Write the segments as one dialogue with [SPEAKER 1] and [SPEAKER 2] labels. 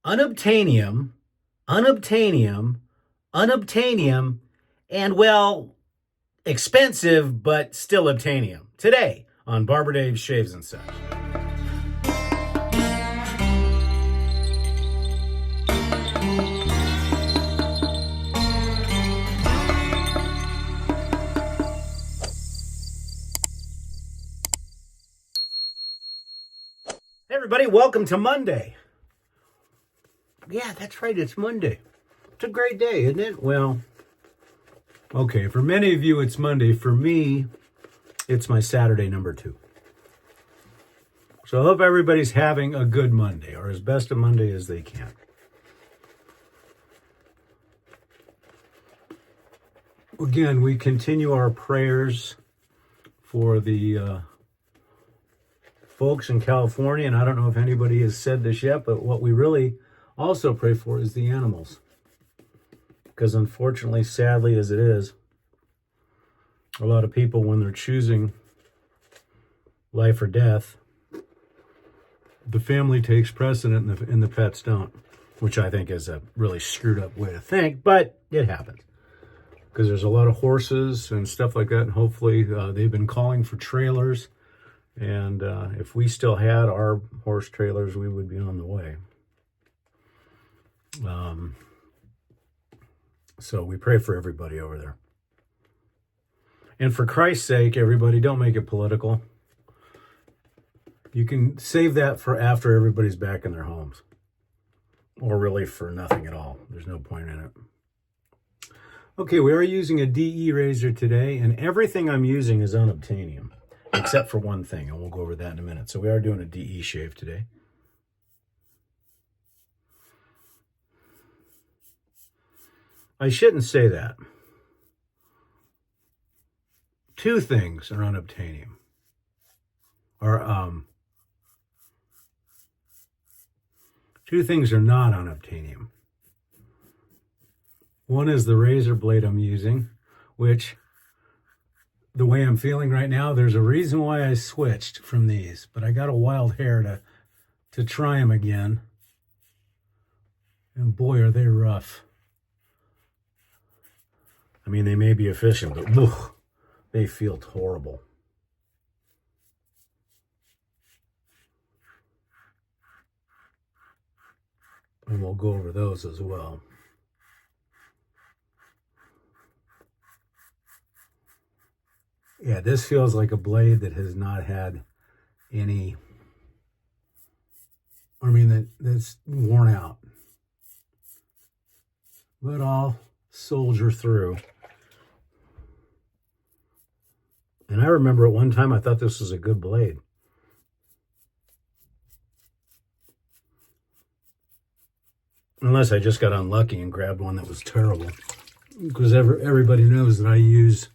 [SPEAKER 1] unobtainium, unobtainium, unobtainium, and well, expensive but still obtainium. Today on Barber Dave Shaves and Such. Hey everybody, welcome to Monday. Yeah, that's right, it's Monday. It's a great day, isn't it? Well, okay, for many of you it's Monday. For me, it's my Saturday number 2. So I hope everybody's having a good Monday, or as best a Monday as they can. Again, we continue our prayers for the folks in California, and I don't know if anybody has said this yet, but what we really also pray for is the animals. Because unfortunately, sadly as it is, a lot of people, when they're choosing life or death, the family takes precedent and the pets don't, which I think is a really screwed up way to think, but it happens. Because there's a lot of horses and stuff like that, and hopefully they've been calling for trailers, and if we still had our horse trailers, we would be on the way. So we pray for everybody over there. And for Christ's sake, everybody, don't make it political. You can save that for after everybody's back in their homes. Or really for nothing at all. There's no point in it. Okay, we are using a DE razor today, and everything I'm using is unobtainium, except for one thing, and we'll go over that in a minute. So we are doing a DE shave today. I shouldn't say that. 2 things are unobtainium. Or, 2 things are not unobtainium. One is the razor blade I'm using, which, the way I'm feeling right now, there's a reason why I switched from these, but I got a wild hair to try them again. And boy, are they rough. I mean, they may be efficient, but ugh, they feel horrible. And we'll go over those as well. Yeah, this feels like a blade that has not had any, that's worn out. But I'll soldier through. And I remember at one time I thought this was a good blade. Unless I just got unlucky and grabbed one that was terrible. Because everybody knows that I use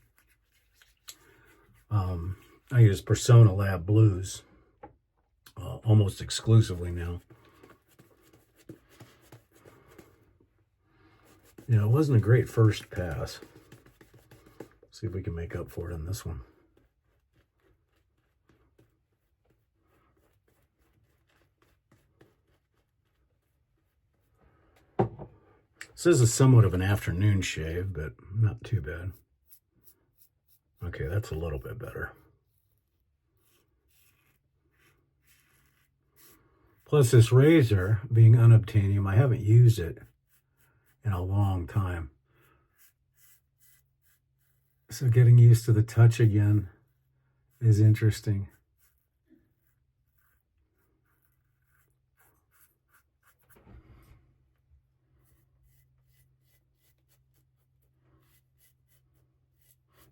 [SPEAKER 1] Persona Lab Blues almost exclusively now. You know, it wasn't a great first pass. See if we can make up for it in this one. This is somewhat of an afternoon shave, but not too bad. Okay, that's a little bit better. Plus this razor, being unobtainium, I haven't used it in a long time. So getting used to the touch again is interesting.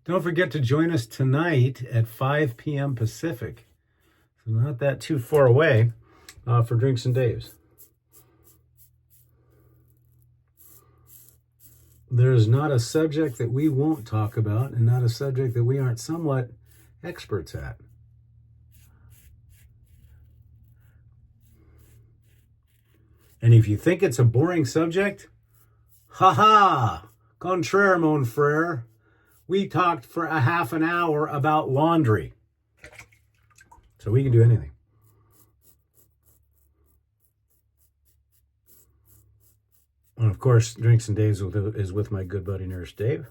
[SPEAKER 1] Don't forget to join us tonight at 5 p.m. Pacific. So not that too far away for Drinks and Daves. There's not a subject that we won't talk about and not a subject that we aren't somewhat experts at. And if you think it's a boring subject, ha, contraire, mon frère. We talked for a half an hour about laundry. So we can do anything. And of course, Drinks and Daves is with my good buddy Nurse Dave.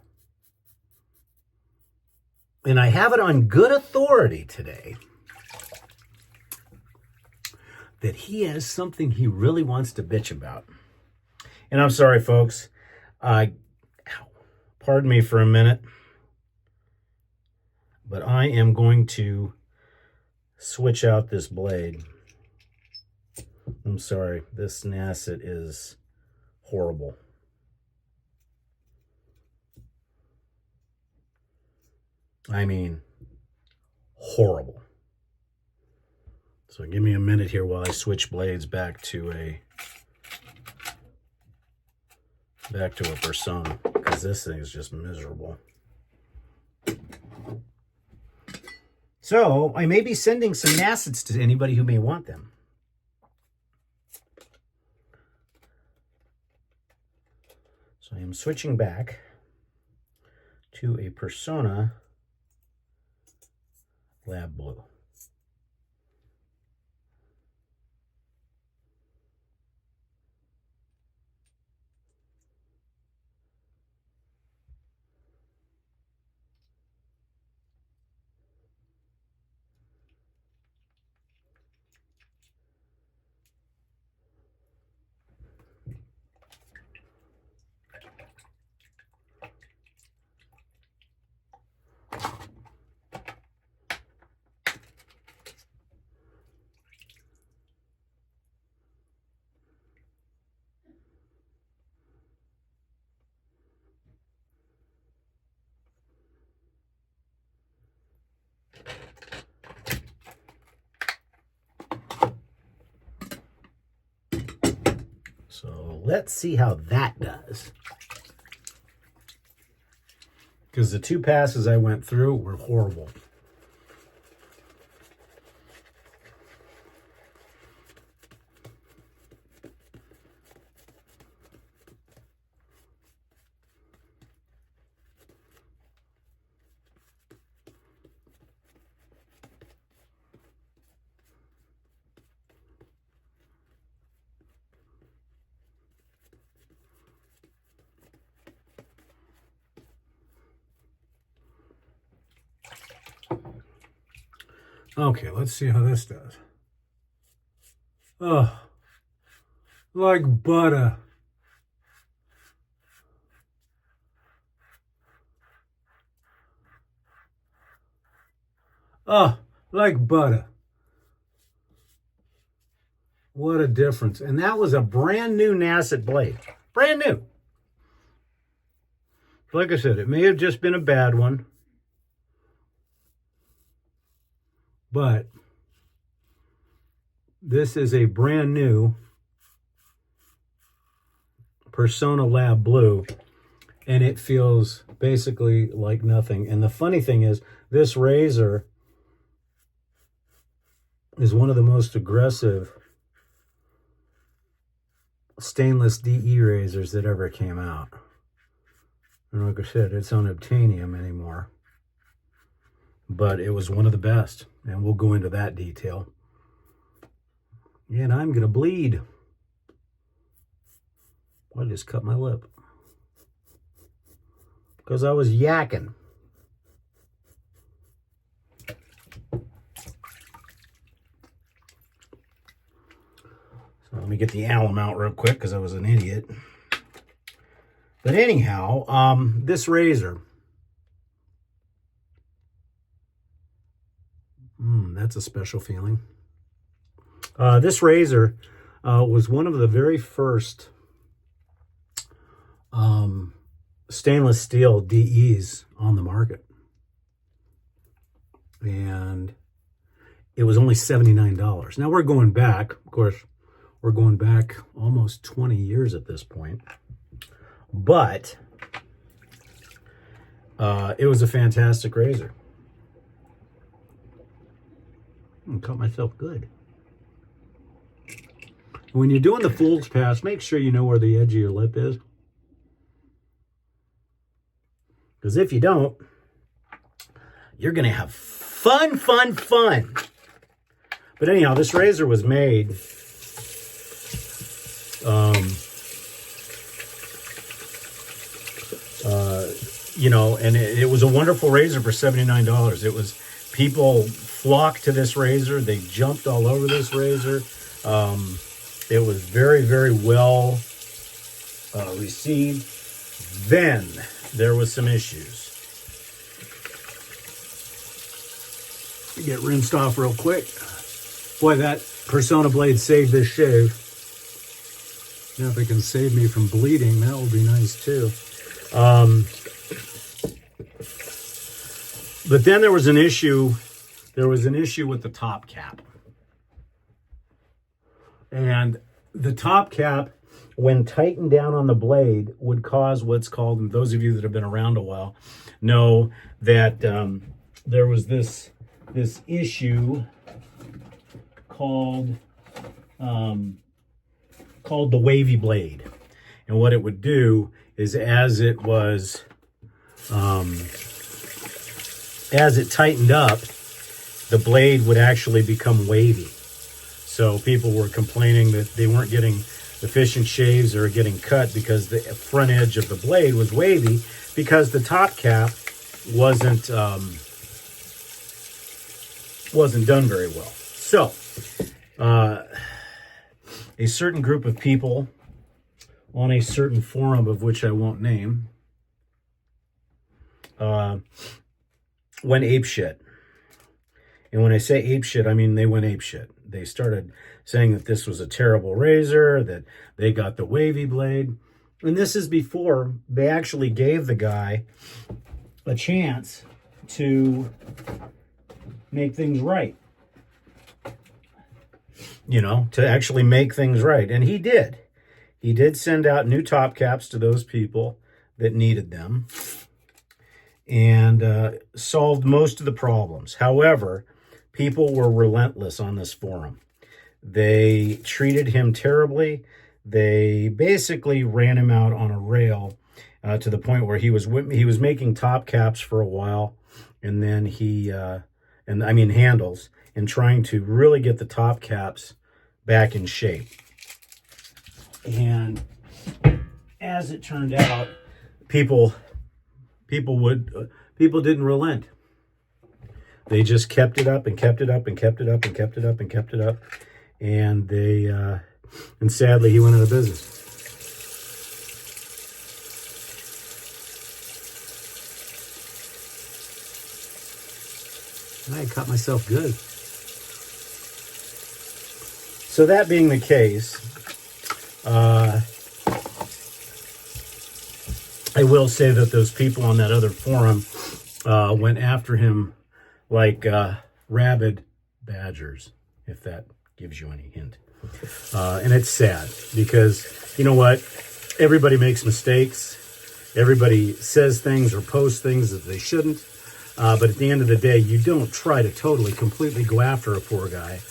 [SPEAKER 1] And I have it on good authority today that he has something he really wants to bitch about. And I'm sorry, folks. Pardon me for a minute. But I am going to switch out this blade. I'm sorry. This Nasset is horrible. I mean, horrible. So give me a minute here while I switch blades back to a Persona, because this thing is just miserable. So I may be sending some Nassets to anybody who may want them. So I am switching back to a Persona Lab Blue. So let's see how that does. Because the two passes I went through were horrible. Okay, let's see how this does. Oh, like butter. Oh, like butter. What a difference. And that was a brand new Nasset blade. Brand new. Like I said, it may have just been a bad one. But this is a brand new Persona Lab Blue, and it feels basically like nothing. And the funny thing is, this razor is one of the most aggressive stainless DE razors that ever came out. And like I said, it's unobtainium anymore. But it was one of the best, and we'll go into that detail. And I'm going to bleed. I just cut my lip. Because I was yakking. So let me get the alum out real quick, because I was an idiot. But anyhow, this razor. That's a special feeling. This razor was one of the very first stainless steel DEs on the market. And it was only $79. Now we're going back, of course, we're going back almost 20 years at this point. But it was a fantastic razor. I cut myself good. When you're doing the fool's pass, make sure you know where the edge of your lip is. Because if you don't, you're going to have fun. But anyhow, this razor was made you know, and it was a wonderful razor for $79. It was, people flocked to this razor. They jumped all over this razor. It was very, very well received. Then there was some issues. Get rinsed off real quick. Boy, that Persona blade saved this shave. Now, if it can save me from bleeding, that will be nice too. But then there was an issue. There was an issue with the top cap. And the top cap, when tightened down on the blade, would cause what's called, and those of you that have been around a while know that there was this issue called the wavy blade. And what it would do is, as it tightened up, the blade would actually become wavy. So people were complaining that they weren't getting efficient shaves or getting cut because the front edge of the blade was wavy, because the top cap wasn't done very well. So a certain group of people on a certain forum, of which I won't name, went apeshit. And when I say apeshit, I mean they went apeshit. They started saying that this was a terrible razor, that they got the wavy blade. And this is before they actually gave the guy a chance to make things right. You know, to actually make things right. And he did. He did send out new top caps to those people that needed them, and solved most of the problems. However, people were relentless on this forum. They treated him terribly. They basically ran him out on a rail to the point where he was making top caps for a while, and then handles, and trying to really get the top caps back in shape. And as it turned out, people didn't relent. They just kept it up and kept it up and kept it up and kept it up and kept it up. And and sadly, he went out of business. I cut myself good. So that being the case, I will say that those people on that other forum went after him like rabid badgers, if that gives you any hint. And it's sad because, you know what? Everybody makes mistakes. Everybody says things or posts things that they shouldn't. But at the end of the day, you don't try to completely go after a poor guy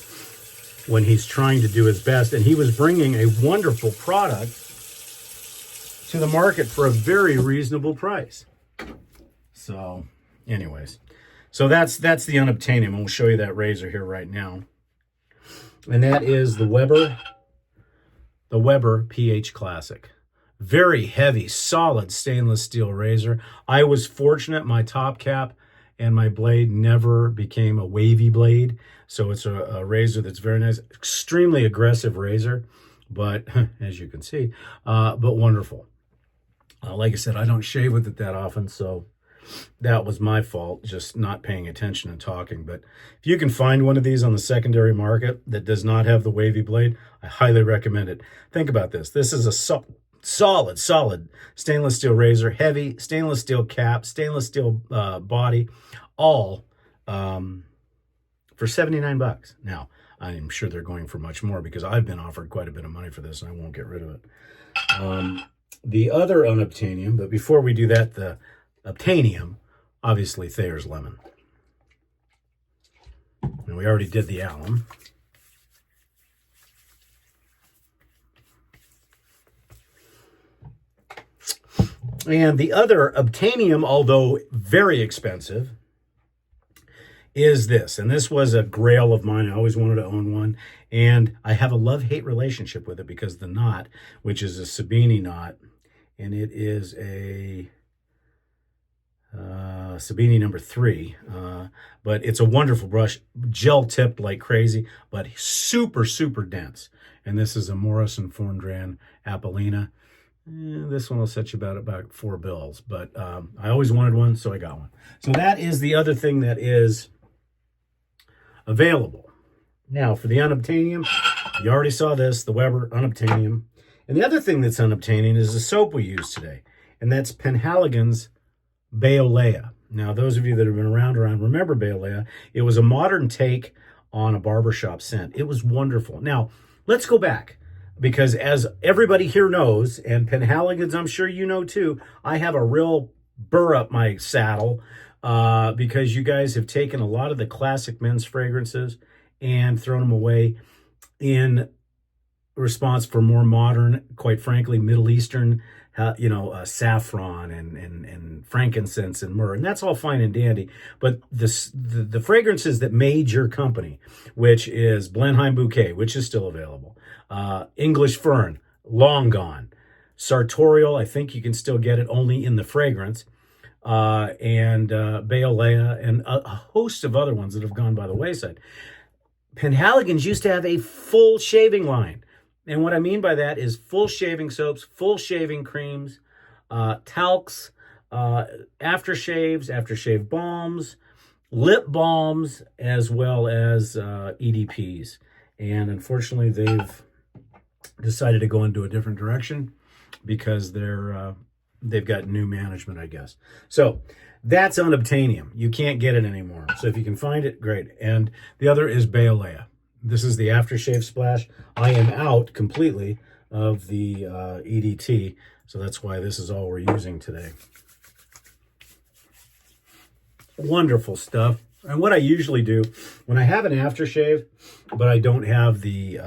[SPEAKER 1] when he's trying to do his best. And he was bringing a wonderful product to the market for a very reasonable price. So, anyways. So that's the unobtainium. And we'll show you that razor here right now. And that is the Weber PH Classic. Very heavy, solid stainless steel razor. I was fortunate. My top cap and my blade never became a wavy blade. So it's a razor that's very nice. Extremely aggressive razor, but as you can see, but wonderful. Like I said, I don't shave with it that often, so that was my fault, just not paying attention and talking. But if you can find one of these on the secondary market that does not have the wavy blade, I highly recommend it. Think about this. This is a solid stainless steel razor, heavy stainless steel cap, stainless steel body, all for $79. Now, I'm sure they're going for much more because I've been offered quite a bit of money for this and I won't get rid of it. The other unobtainium, but before we do that, the obtainium, obviously Thayer's Lemon. And we already did the alum. And the other obtainium, although very expensive, is this. And this was a grail of mine. I always wanted to own one. And I have a love-hate relationship with it because the knot, which is a Sabini knot, and it is a Sabini number 3. But it's a wonderful brush, gel tipped like crazy, but super, super dense. And this is a Morrison Fondran Apolline. This one will set you about $4, but I always wanted one, so I got one. So that is the other thing that is available. Now, for the unobtainium, you already saw this, the Weber unobtainium. And the other thing that's unobtainium is the soap we use today, and that's Penhaligon's Beolea. Now, those of you that have been around remember Beolea. It was a modern take on a barbershop scent. It was wonderful. Now, let's go back, because as everybody here knows, and Penhaligon's, I'm sure you know too, I have a real burr up my saddle because you guys have taken a lot of the classic men's fragrances and thrown them away in response for more modern, quite frankly, Middle Eastern, saffron and frankincense and myrrh, and that's all fine and dandy. But the fragrances that made your company, which is Blenheim Bouquet, which is still available, English Fern, long gone, Sartorial, I think you can still get it only in the fragrance, and Beolea, and a host of other ones that have gone by the wayside. Penhaligon's used to have a full shaving line. And what I mean by that is full shaving soaps, full shaving creams, talcs, aftershaves, aftershave balms, lip balms, as well as EDPs. And unfortunately, they've decided to go into a different direction because they've got new management, I guess. So that's unobtainium. You can't get it anymore. So if you can find it, great. And the other is Beolea. This is the aftershave splash. I am out completely of the EDT, so that's why this is all we're using today. Wonderful stuff. And what I usually do, when I have an aftershave, but I don't have the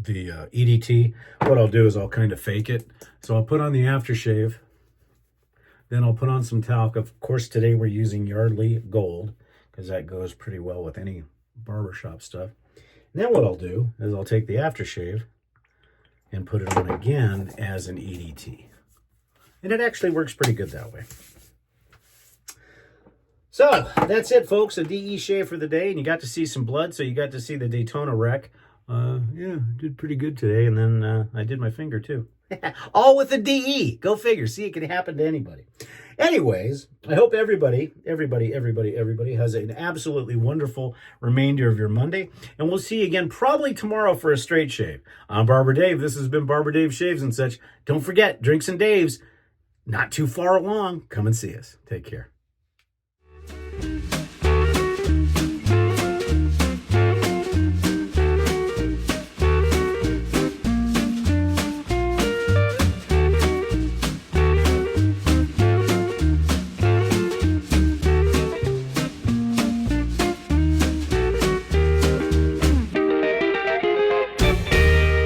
[SPEAKER 1] EDT, what I'll do is I'll kind of fake it. So I'll put on the aftershave, then I'll put on some talc. Of course, today we're using Yardley Gold, because that goes pretty well with any barbershop stuff. And then what I'll do is I'll take the aftershave and put it on again as an EDT. And it actually works pretty good that way. So that's it, folks. A DE shave for the day. And you got to see some blood, so you got to see the Daytona wreck. Yeah, did pretty good today. And then I did my finger too. All with a DE. Go figure. See, it can happen to anybody. Anyways, I hope everybody has an absolutely wonderful remainder of your Monday. And we'll see you again probably tomorrow for a straight shave. I'm Barber Dave. This has been Barber Dave Shaves and such. Don't forget, Drinks and Daves, not too far along. Come and see us. Take care.